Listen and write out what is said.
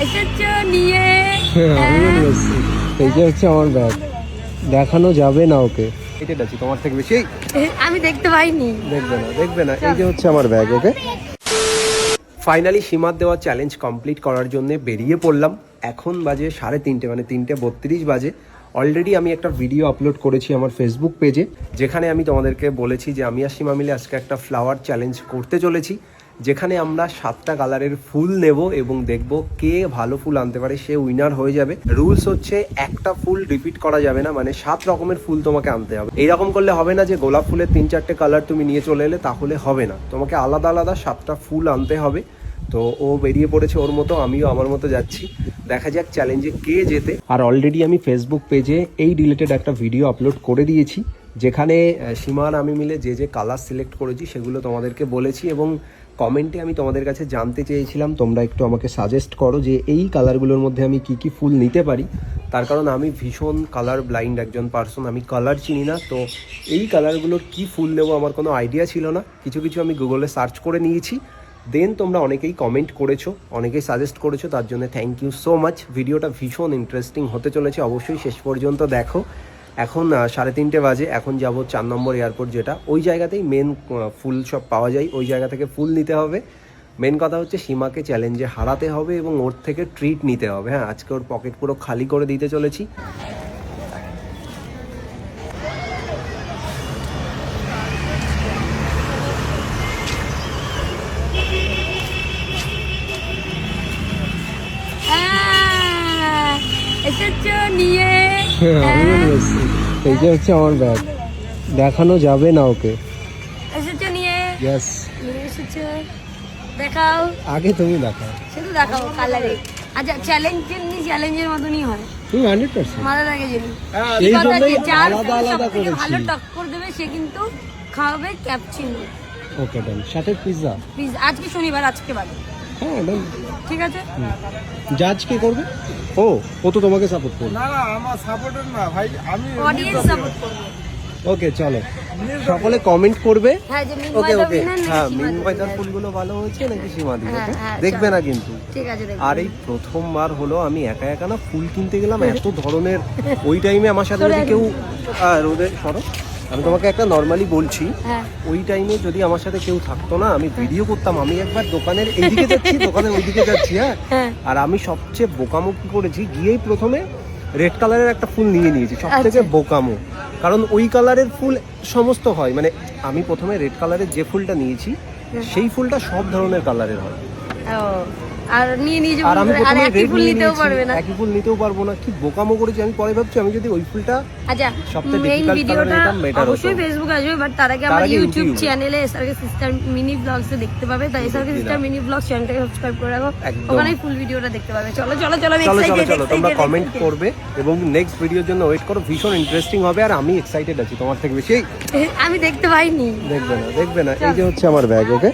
এসেছো নিয়ে। আমিও নিয়ে এসেছি। এই যে হচ্ছে আমার ব্যাগ, দেখানো যাবে না ওকে। এটা আছে তোমার থেকে বেশি। আমি দেখতে পাইনি। দেখবে না এই যে হচ্ছে আমার ব্যাগ। ওকে, ফাইনালি সীমার দেওয়া চ্যালেঞ্জ কমপ্লিট করার জন্য বেরিয়ে পড়লাম। এখন বাজে 3:30, মানে 3:32 বাজে। অলরেডি আমি একটা ভিডিও আপলোড করেছি আমার ফেসবুক পেজে, যেখানে আমি তোমাদেরকে বলেছি যে আমি আর সীমা মিলে আজকে একটা ফ্লাওয়ার চ্যালেঞ্জ করতে চলেছি, যেখানে আমরা 7টা কালারের ফুল নেব এবং দেখব কে ভালো ফুল আনতে পারে, সে উইনার হয়ে যাবে। রুলস হচ্ছে একটা ফুল রিপিট করা যাবে না, মানে 7 রকমের ফুল তোমাকে আনতে হবে। এইরকম করলে হবে না যে গোলাপ ফুলের 3-4টে কালার তুমি নিয়ে চলে এলে, তাহলে হবে না। তোমাকে আলাদা আলাদা 7টা ফুল আনতে হবে। তো ও বেরিয়ে পড়েছে ওর মতো, আমিও আমার মতো যাচ্ছি। দেখা যাক চ্যালেঞ্জে কে জেতে। আর অলরেডি আমি ফেসবুক পেজে এই রিলেটেড একটা ভিডিও আপলোড করে দিয়েছি, যেখানে সীমা আর আমি মিলে যে যে কালার সিলেক্ট করেছি সেগুলো তোমাদেরকে বলেছি, এবং কমেন্টে আমি তোমাদের কাছে জানতে চেয়েছিলাম তোমরা একটু আমাকে সাজেস্ট করো যে এই কালারগুলোর মধ্যে আমি কি কি ফুল নিতে পারি। তার কারণ আমি ভীষণ কালার ব্লাইন্ড একজন পার্সন, আমি কালার চিনি না। তো এই কালারগুলোর কি ফুল নেবো আমার কোনো আইডিয়া ছিল না। কিছু কিছু আমি গুগলে সার্চ করে নিয়েছি। দেন তোমরা অনেকেই কমেন্ট করেছো, অনেকেই সাজেস্ট করেছো, তার জন্য থ্যাংক ইউ সো মাচ। ভিডিওটা ভীষণ ইন্টারেস্টিং হতে চলেছে, অবশ্যই শেষ পর্যন্ত দেখো। এখন 3:30 বাজে। এখন যাব 4 নম্বর এয়ারপোর্ট, যেটা ওই জায়গাতেই মেন ফুল সব পাওয়া যায়, ওই জায়গা থেকে ফুল নিতে হবে। মেন কথা হচ্ছে সীমাকে চ্যালেঞ্জে হারাতে হবে এবং ওর থেকে ট্রিট নিতে হবে। হ্যাঁ, আজকে ওর পকেট পুরো খালি করে দিতে চলেছি। এসেছো নিয়ে। আমিও নিয়ে এসেছি। এই যে হচ্ছে আমার ব্যাগ, দেখানো যাবে না ওকে। এসেছো নিয়ে। ইয়েস, নিয়ে এসেছো, দেখাও। আগে তুমি দেখাও। শুধু দেখাও কালারে। আচ্ছা, চ্যালেঞ্জের মতনই হয়। তুমি 100% মাথা থাকে যদি এই জন্যই আলাদা আলাদা করেছি। ভালো টক্কর দেবে সে কিন্তু খাওয়াবে ক্যাপচিনো। ওকে ডান, সাথে পিৎজা। প্লিজ, আজকে শনিবার, আজকে বাদে। হ্যাঁ ডান। ঠিক আছে। জাজ কে করবে? ও তো তোমাকে সাপোর্ট করবে। না আমার সাপোর্টার না ভাই, আমি অডিয়েন্স সাপোর্ট করবে। ওকে চলো, সকলে কমেন্ট করবে। হ্যাঁ, যে মিন ওকে বাই ওকে, উইনার হ্যাঁ, নাকি মিন সীমা ভাইদার দেবে। ফুলগুলো ভালো হয়েছে নাকি সীমা দি। হ্যাঁ, হ্যাঁ, দেখবে চলো। না কিন্তু। ঠিক আছে, দেখবো। আর এই প্রথমবার হলো আমি একা একা না ফুল কিনতে গেলাম, এত ধরনের। ওই টাইমে আমার সাথে যদি কেউ রোদে সরো, আমি তোমাকে একটা নর্মালি বলছি, হ্যাঁ। ওই টাইমে যদি আমার সাথে কেউ থাকতো না, আমি ভিডিও করতাম। আমি একবার দোকানের এইদিকে যাচ্ছি, দোকানের ওইদিকে যাচ্ছি, হ্যাঁ। আর আমি সবচেয়ে বোকামো কি করেছি, গিয়েই প্রথমে রেড কালারের একটা ফুল নিয়ে নিয়েছি, সব থেকে বোকামো। কারণ ওই কালারের ফুল সমস্ত হয়, মানে আমি প্রথমে রেড কালারের যে ফুলটা নিয়েছি সেই ফুলটা সব ধরনের কালারের হয়। আর নিয়ে নিয়ে আর আমি প্রথমে একই রেড ফুল নিয়ে নিতেও নিয়েছি, পারবে না। একই ফুল নিতেও পারবো না। কি বোকামো করেছি আমি। পরে ভাবছি আমি যদি ওই ফুলটা আচ্ছা, সবচেয়ে মেইন difficult ভিডিওটা colour নিতাম, better হতো। অবশ্যই ফেসবুকে আসবে, বাট তার আগে আমার আগে ইউটিউব YouTube চ্যানেলে এসআরকে সিস্টার মিনি ব্লগসে দেখতে পাবে। তাই এসআরকে সিস্টার মিনি ব্লগস চ্যানেলটাকে সাবস্ক্রাইব করে রাখো, একদম। ওখানেই ফুল ভিডিওটা দেখতে পাবে। চলো চলো চলো, আমি চলো চলো excited, চলো, তোমরা excited, কমেন্ট excited। করবে এবং নেক্সট ভিডিওর জন্য ওয়েট করো। ভীষণ ইন্টারেস্টিং হবে আর আমি এক্সাইটেড আছি তোমার থেকে বেশি। আমি দেখতে পাইনি। দেখবে না এই যে হচ্ছে আমার ব্যাগ। ওকে।